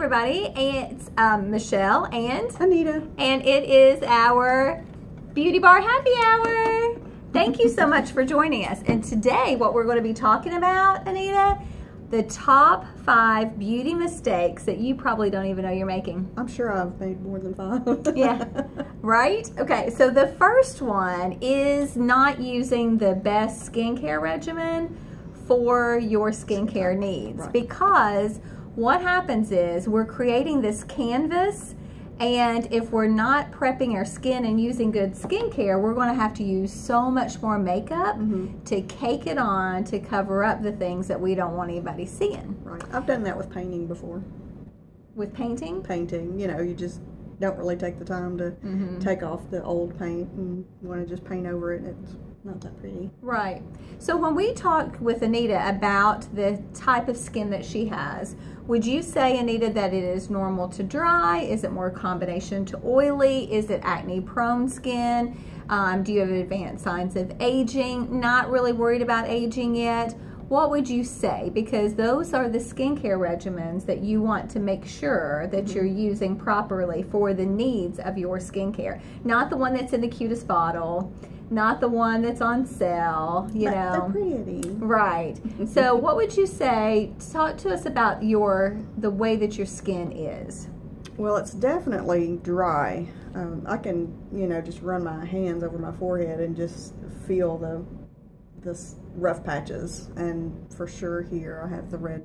everybody. It's Michelle and Anita. And it is our Beauty Bar Happy Hour. Thank you so much for joining us. And today what we're going to be talking about, Anita, the top 5 beauty mistakes that you probably don't even know you're making. I'm sure I've made more than 5. Yeah, right? Okay, so the first one is not using the best skincare regimen for your skincare needs. Right. Because what happens is we're creating this canvas, and if we're not prepping our skin and using good skincare, we're going to have to use so much more makeup to cake it on to cover up the things that we don't want anybody seeing. Right. I've done that with painting before. With painting? Painting, you know, you just don't really take the time to take off the old paint and want to just paint over it. It's not that pretty. Right. So when we talked with Anita about the type of skin that she has, would you say, Anita, that it is normal to dry? Is it more a combination to oily? Is it acne-prone skin? Do you have advanced signs of aging? Not really worried about aging yet? What would you say? Because those are the skincare regimens that you want to make sure that you're using properly for the needs of your skincare. Not the one that's in the cutest bottle, not the one that's on sale, you know. They're pretty. Right. So what would you say, talk to us about the way that your skin is. Well, it's definitely dry. I can, you know, just run my hands over my forehead and just feel the rough patches, and for sure here I have the red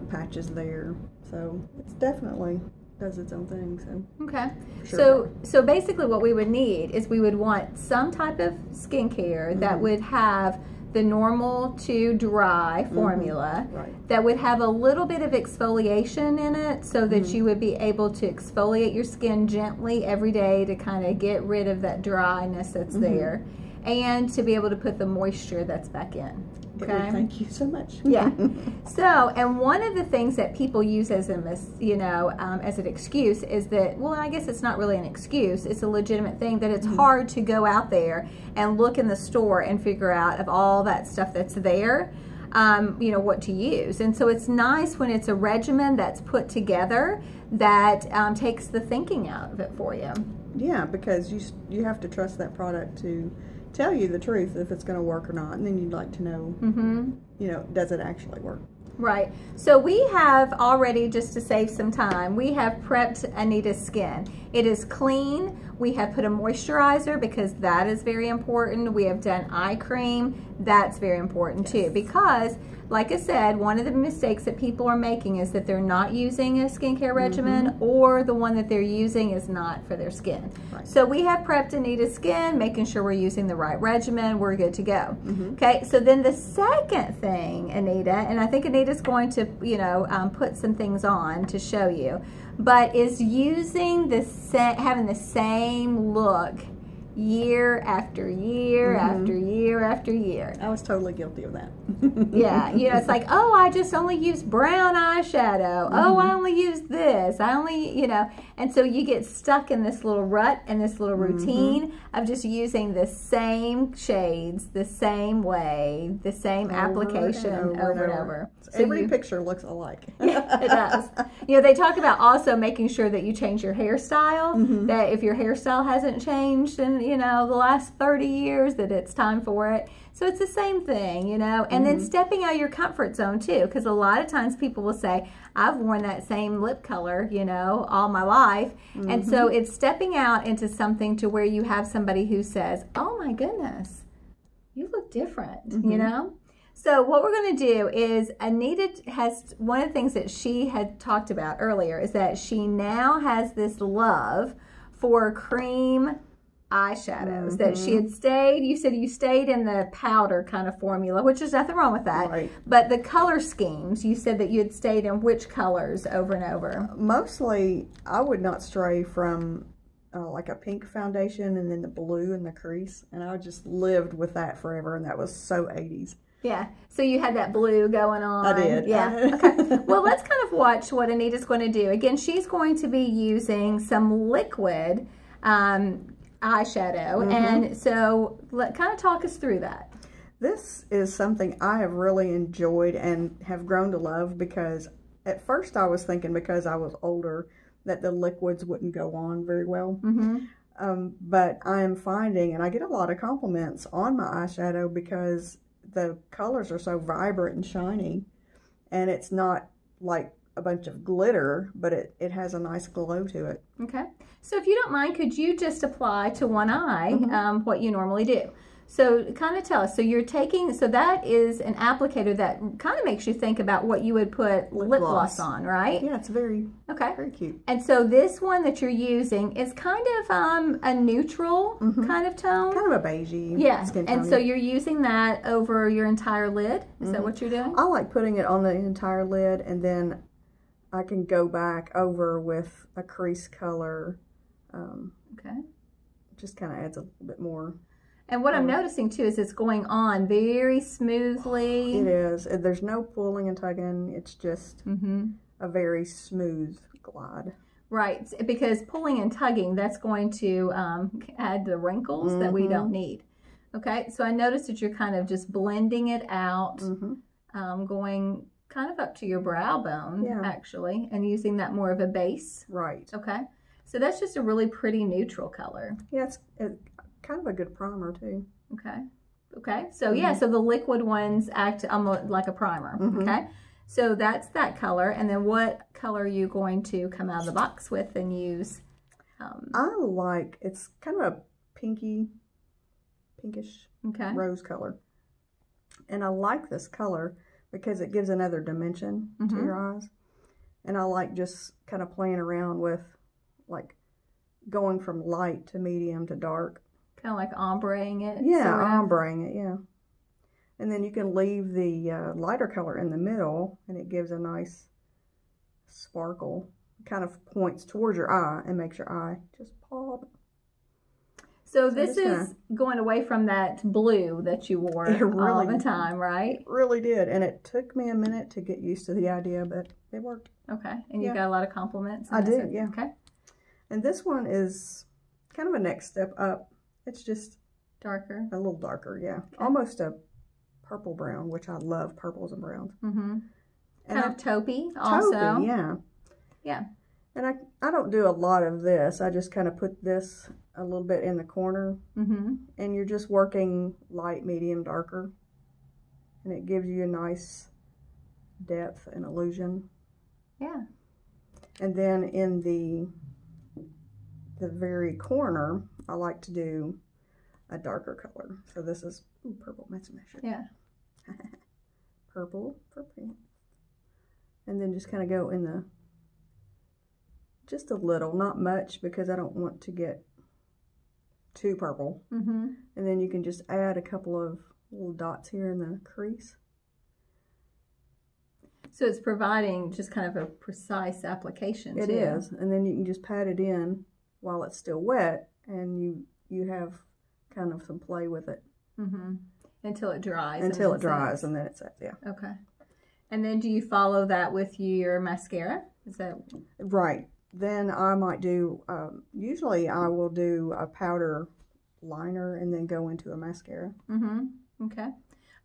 patches there, so it's definitely does its own thing. So okay, sure. So basically what we would need is we would want some type of skincare that would have the normal to dry formula, right, that would have a little bit of exfoliation in it, so that you would be able to exfoliate your skin gently every day to kind of get rid of that dryness that's there, and to be able to put the moisture that's back in. Okay. Thank you so much. Yeah. So, and one of the things that people use as as an excuse is that, well, I guess it's not really an excuse. It's a legitimate thing that it's hard to go out there and look in the store and figure out of all that stuff that's there, you know, what to use. And so it's nice when it's a regimen that's put together that takes the thinking out of it for you. Yeah, because you have to trust that product to tell you the truth if it's going to work or not, and then you'd like to know, you know, does it actually work? Right. So we have already, just to save some time, we have prepped Anita's skin. It is clean. We have put a moisturizer because that is very important. We have done eye cream. That's very important too, because like I said, one of the mistakes that people are making is that they're not using a skincare regimen, or the one that they're using is not for their skin. Right. So we have prepped Anita's skin, making sure we're using the right regimen. We're good to go. Okay, so then the second thing, Anita, and I think Anita's going to, you know, put some things on to show you, but is using having the same look year after year after year after year. I was totally guilty of that. Yeah, you know, it's like, oh, I just only use brown eyeshadow. Oh, I only use this. I only, you know, and so you get stuck in this little rut and this little routine of just using the same shades, the same way, the same application over and over. So every picture looks alike. Yeah, it does. You know, they talk about also making sure that you change your hairstyle, that if your hairstyle hasn't changed in, you know, the last 30 years, that it's time for it. So it's the same thing, you know, and then stepping out of your comfort zone too, because a lot of times people will say, I've worn that same lip color, you know, all my life. And so it's stepping out into something to where you have somebody who says, oh my goodness, you look different, you know? So what we're going to do is, Anita has, one of the things that she had talked about earlier is that she now has this love for cream eyeshadows, that she had stayed, you said you stayed in the powder kind of formula, which is nothing wrong with that. Right. But the color schemes, you said that you had stayed in which colors over and over? Mostly, I would not stray from like a pink foundation and then the blue in the crease, and I just lived with that forever, and that was so 80s. Yeah, so you had that blue going on. I did. Yeah, okay. Well, let's kind of watch what Anita's going to do. Again, she's going to be using some liquid eyeshadow, and so kind of talk us through that. This is something I have really enjoyed and have grown to love, because at first I was thinking because I was older that the liquids wouldn't go on very well. But I am finding, and I get a lot of compliments on my eyeshadow because the colors are so vibrant and shiny, and it's not like a bunch of glitter, but it has a nice glow to it. Okay. So if you don't mind, could you just apply to one eye what you normally do? So kind of tell us. So you're taking, so that is an applicator that kind of makes you think about what you would put lip gloss on, right? Yeah, it's very cute. And so this one that you're using is kind of a neutral kind of tone. Kind of a beigey skin tone. And so you're using that over your entire lid? Is that what you're doing? I like putting it on the entire lid, and then I can go back over with a crease color. Okay. Just kind of adds a little bit more. And what I'm noticing too is it's going on very smoothly. It is. There's no pulling and tugging. It's just a very smooth glide. Right, because pulling and tugging, that's going to add the wrinkles that we don't need. Okay, so I noticed that you're kind of just blending it out, going kind of up to your brow bone, actually, and using that more of a base. Right. Okay, so that's just a really pretty neutral color. Yeah, it's kind of a good primer too. Okay, so yeah, so the liquid ones act almost like a primer. Okay, so that's that color. And then what color are you going to come out of the box with and use? I like, it's kind of a pinkish rose color. And I like this color because it gives another dimension to your eyes. And I like just kind of playing around with like going from light to medium to dark. Kind of like ombreing it. Yeah, ombreing it, yeah. And then you can leave the lighter color in the middle, and it gives a nice sparkle. Kind of points towards your eye and makes your eye just pop. So this is going away from that blue that you wore all the time, right? It really did. And it took me a minute to get used to the idea, but it worked. Okay. And you got a lot of compliments? I did, yeah. Okay. And this one is kind of a next step up. It's just darker. A little darker, yeah. Okay. Almost a purple brown, which I love purples and browns. And kind of taupey also. Taupey, yeah. Yeah. And I don't do a lot of this. I just kind of put this a little bit in the corner. And you're just working light, medium, darker. And it gives you a nice depth and illusion. Yeah. And then in the very corner, I like to do a darker color. So this is purple. Let's measure. Yeah. Purple for pink. And then just kind of go in the, just a little, not much, because I don't want to get too purple. And then you can just add a couple of little dots here in the crease. So it's providing just kind of a precise application. It is. And then you can just pat it in while it's still wet, and you have kind of some play with it. Until it dries. Until it dries, and then it sets, yeah. Okay. And then do you follow that with your mascara? Is that right? Then I might do, usually I will do a powder liner and then go into a mascara. Okay.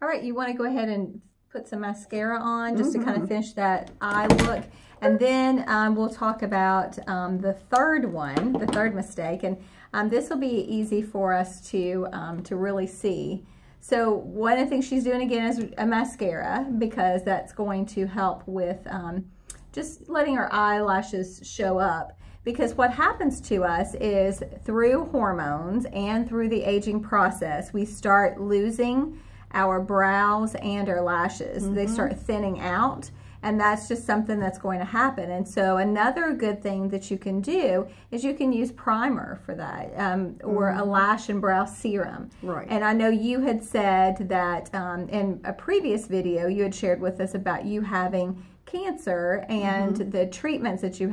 All right, you want to go ahead and put some mascara on just to kind of finish that eye look. And then we'll talk about the third mistake. And this will be easy for us to really see. So one of the things she's doing again is a mascara, because that's going to help with just letting our eyelashes show up. Because what happens to us is through hormones and through the aging process, we start losing our brows and our lashes. They start thinning out, and that's just something that's going to happen. And so another good thing that you can do is you can use primer for that, or a lash and brow serum. Right. And I know you had said that in a previous video you had shared with us about you having cancer and the treatments that you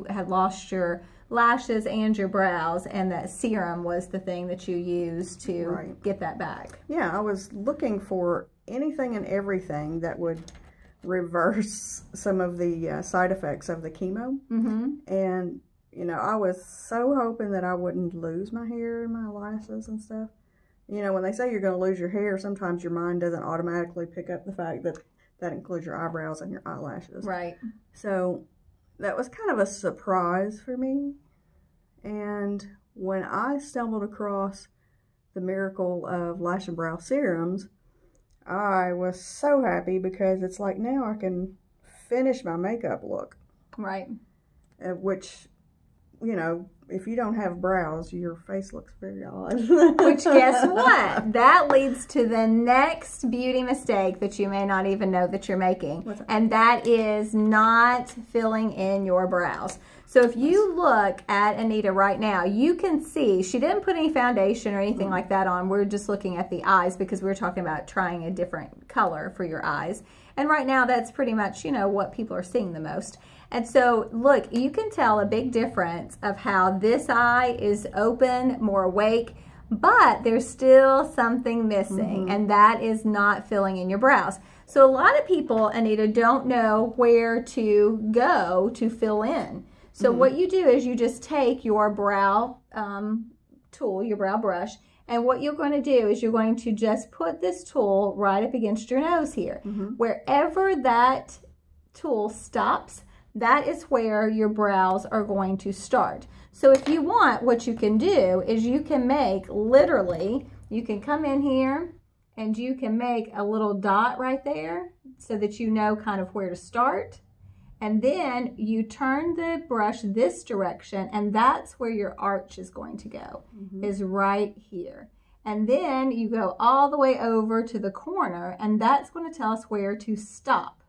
had lost your lashes and your brows, and that serum was the thing that you used to get that back. Yeah, I was looking for anything and everything that would reverse some of the side effects of the chemo. And you know, I was so hoping that I wouldn't lose my hair and my lashes and stuff. You know, when they say you're going to lose your hair, sometimes your mind doesn't automatically pick up the fact that that includes your eyebrows and your eyelashes. Right. So that was kind of a surprise for me. And when I stumbled across the miracle of Lash and Brow Serums, I was so happy because it's like now I can finish my makeup look. Right. Which, you know, if you don't have brows, your face looks very odd. Which, guess what? That leads to the next beauty mistake that you may not even know that you're making. What's that? And that is not filling in your brows. So if you look at Anita right now, you can see she didn't put any foundation or anything like that on. We're just looking at the eyes because we were talking about trying a different color for your eyes. And right now that's pretty much, you know, what people are seeing the most. And so look, you can tell a big difference of how this eye is open, more awake, but there's still something missing, and that is not filling in your brows. So a lot of people, Anita, don't know where to go to fill in. So what you do is you just take your brow tool, your brow brush, and what you're going to do is you're going to just put this tool right up against your nose here. Wherever that tool stops, that is where your brows are going to start. So if you want, what you can do is you can make literally, you can come in here and you can make a little dot right there so that you know kind of where to start. And then you turn the brush this direction, and that's where your arch is going to go, is right here. And then you go all the way over to the corner, and that's going to tell us where to stop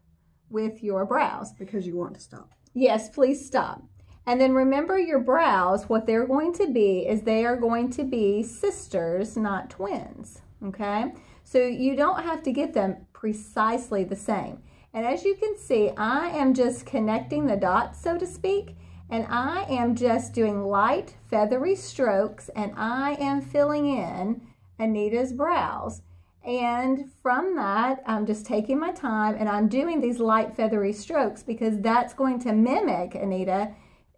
with your brows. Because you want to stop. Yes, please stop. And then remember your brows, what they're going to be is they are going to be sisters, not twins, okay? So you don't have to get them precisely the same. And as you can see, I am just connecting the dots, so to speak, and I am just doing light feathery strokes, and I am filling in Anita's brows. And from that, I'm just taking my time and I'm doing these light feathery strokes because that's going to mimic, Anita,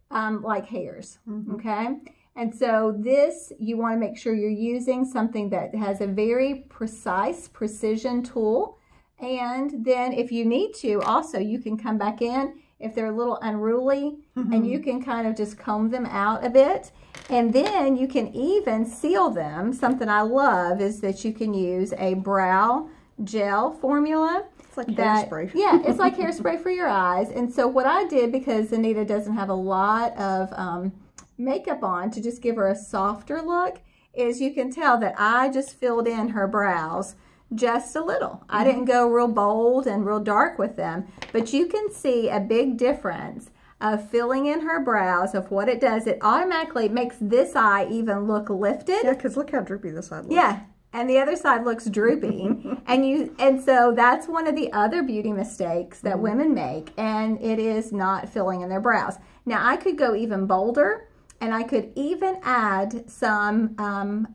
like hairs, okay? And so this, you want to make sure you're using something that has a very precise precision tool. And then if you need to, also, you can come back in if they're a little unruly, and you can kind of just comb them out a bit. And then you can even seal them. Something I love is that you can use a brow gel formula. It's like hairspray. Yeah, it's like hairspray for your eyes. And so what I did, because Anita doesn't have a lot of makeup on, to just give her a softer look, is you can tell that I just filled in her brows just a little. I didn't go real bold and real dark with them, but you can see a big difference of filling in her brows. Of what it does, it automatically makes this eye even look lifted. Yeah, because look how droopy this side looks. Yeah, and the other side looks droopy. and so that's one of the other beauty mistakes that women make, and it is not filling in their brows. Now I could go even bolder, and I could even add some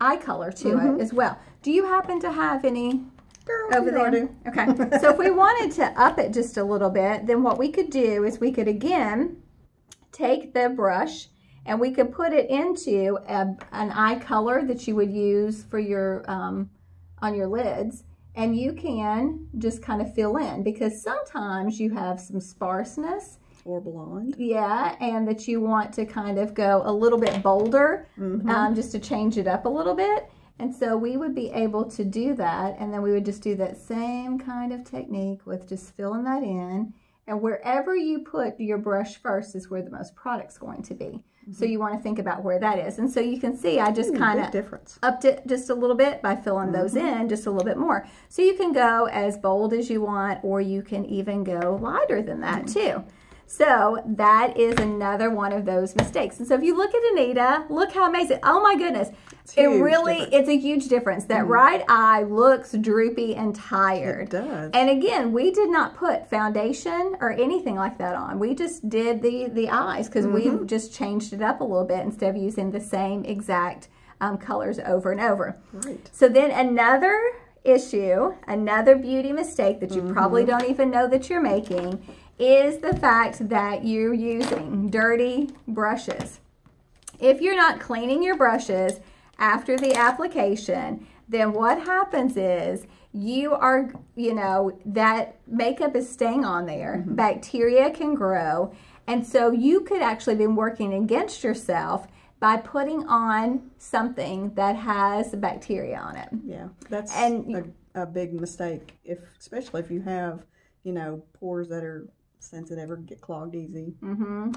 eye color to it as well. Do you happen to have any over there? I do. Okay. So if we wanted to up it just a little bit, then what we could do is we could again take the brush and we could put it into an eye color that you would use for your on your lids, and you can just kind of fill in, because sometimes you have some sparseness. Or blonde. Yeah, and that you want to kind of go a little bit bolder, just to change it up a little bit. And so we would be able to do that, and then we would just do that same kind of technique with just filling that in. And wherever you put your brush first is where the most product's going to be. So you want to think about where that is. And so you can see I just kind of upped it just a little bit by filling those in just a little bit more. So you can go as bold as you want, or you can even go lighter than that too. So that is another one of those mistakes. And so if you look at Anita, look how amazing. Oh my goodness. It's a huge difference. That right eye looks droopy and tired. It does. And again, we did not put foundation or anything like that on. We just did the eyes, because we just changed it up a little bit instead of using the same exact colors over and over. Right. So then another issue, another beauty mistake that you probably don't even know that you're making, is the fact that you're using dirty brushes. If you're not cleaning your brushes after the application, then what happens is you are, that makeup is staying on there. Bacteria can grow. And so you could actually be working against yourself by putting on something that has bacteria on it. Yeah, that's a big mistake, especially if you have, pores that are sensitive or get clogged easy.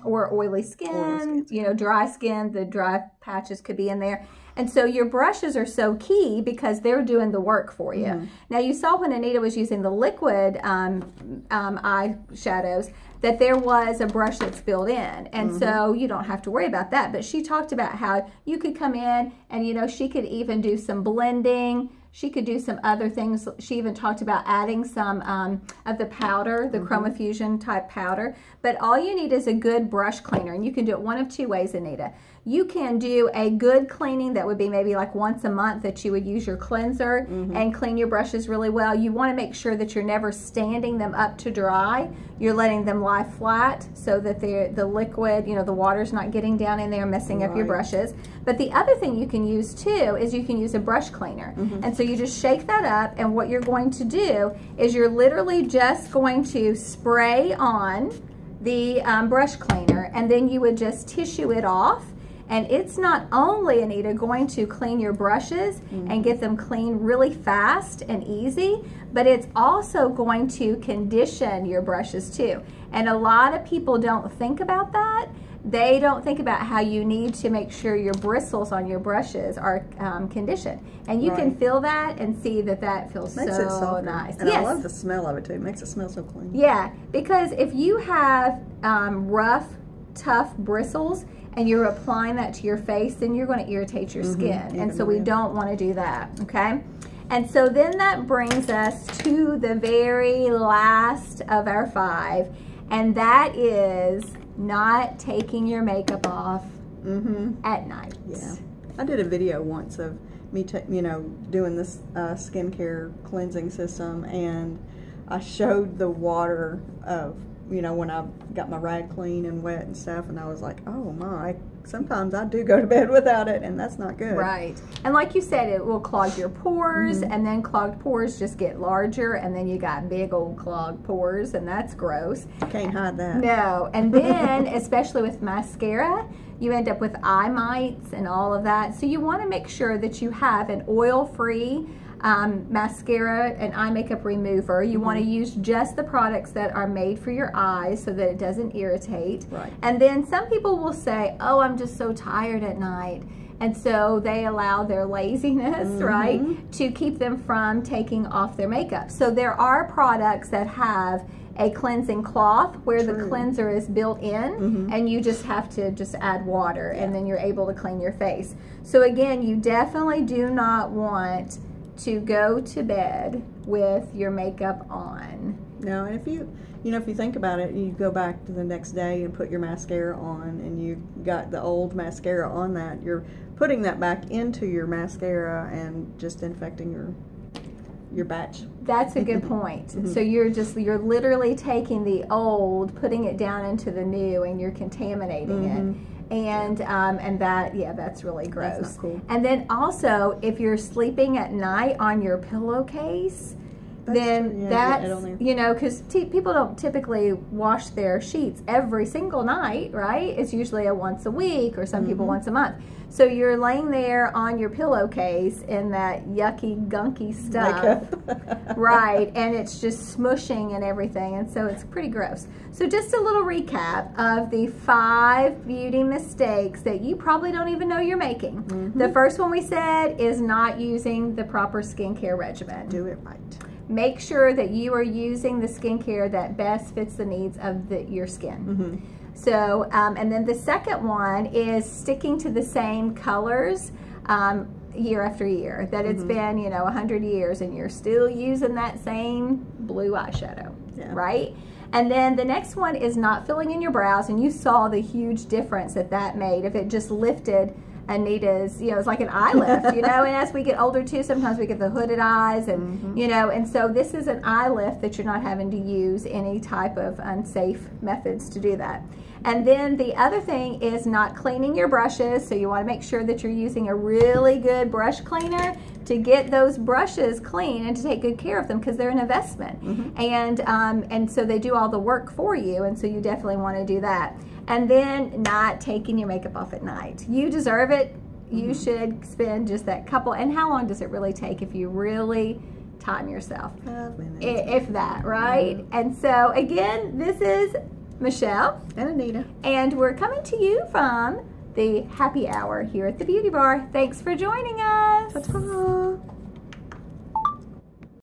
Or oily skin, dry skin, the dry patches could be in there. And so your brushes are so key because they're doing the work for you. Now you saw when Anita was using the liquid eye shadows that there was a brush that's built in. And so you don't have to worry about that. But she talked about how you could come in and, she could even do some blending. She could do some other things. She even talked about adding some of the powder, the ChromaFusion type powder. But all you need is a good brush cleaner. And you can do it one of two ways, Anita. You can do a good cleaning that would be maybe like once a month that you would use your cleanser and clean your brushes really well. You want to make sure that you're never standing them up to dry. You're letting them lie flat so that the liquid, the water's not getting down in there and messing up your brushes. But the other thing you can use too is you can use a brush cleaner. And so you just shake that up, and what you're going to do is you're literally just going to spray on the brush cleaner, and then you would just tissue it off. And it's not only, Anita, going to clean your brushes and get them clean really fast and easy, but it's also going to condition your brushes too. And a lot of people don't think about that. They don't think about how you need to make sure your bristles on your brushes are conditioned. And you can feel that and see that that feels so nice. And I love the smell of it too. It makes it smell so clean. Yeah, because if you have rough, tough bristles, and you're applying that to your face, then you're going to irritate your skin. And so we don't want to do that, okay? And so then that brings us to the very last of our 5, and that is not taking your makeup off at night. Yeah. I did a video once of me, doing this skincare cleansing system, and I showed the water of when I got my rag clean and wet and stuff, and I was like, oh my, sometimes I do go to bed without it, and that's not good. Right. And like you said, it will clog your pores, and then clogged pores just get larger, and then you got big old clogged pores, and that's gross. Can't hide that. No. And then, especially with mascara, you end up with eye mites and all of that. So you want to make sure that you have an oil-free mascara and eye makeup remover. You want to use just the products that are made for your eyes so that it doesn't irritate. Right. And then some people will say, oh, I'm just so tired at night. And so they allow their laziness, right, to keep them from taking off their makeup. So there are products that have a cleansing cloth where the cleanser is built in, and you just have to add water, and then you're able to clean your face. So again, you definitely do not want to go to bed with your makeup on. No, and if you think about it, you go back to the next day and put your mascara on, and you got the old mascara on that, you're putting that back into your mascara and just infecting your batch. That's a good point. So you're literally taking the old, putting it down into the new, and you're contaminating it. And that's really gross. That's not cool. And then also, if you're sleeping at night on your pillowcase, because people don't typically wash their sheets every single night, right? It's usually a once a week, or some people once a month. So you're laying there on your pillowcase in that yucky, gunky stuff, right? And it's just smushing and everything, and so it's pretty gross. So just a little recap of the 5 beauty mistakes that you probably don't even know you're making. The first one we said is not using the proper skincare regimen. Do it right. Make sure that you are using the skincare that best fits the needs of your skin. So, and then the second one is sticking to the same colors year after year. That it's been, 100 years and you're still using that same blue eyeshadow, right? And then the next one is not filling in your brows, and you saw the huge difference that made if it just lifted Anita's, it's like an eye lift, and as we get older too, sometimes we get the hooded eyes, and and so this is an eye lift that you're not having to use any type of unsafe methods to do that. And then the other thing is not cleaning your brushes, so you want to make sure that you're using a really good brush cleaner to get those brushes clean and to take good care of them, because they're an investment. And so they do all the work for you, and so you definitely want to do that. And then not taking your makeup off at night. You deserve it. You should spend just that couple. And how long does it really take if you really time yourself? 5 minutes. If that, right? And so again, this is Michelle And Anita. and we're coming to you from the happy hour here at the Beauty Bar. Thanks for joining us. Ta-ta.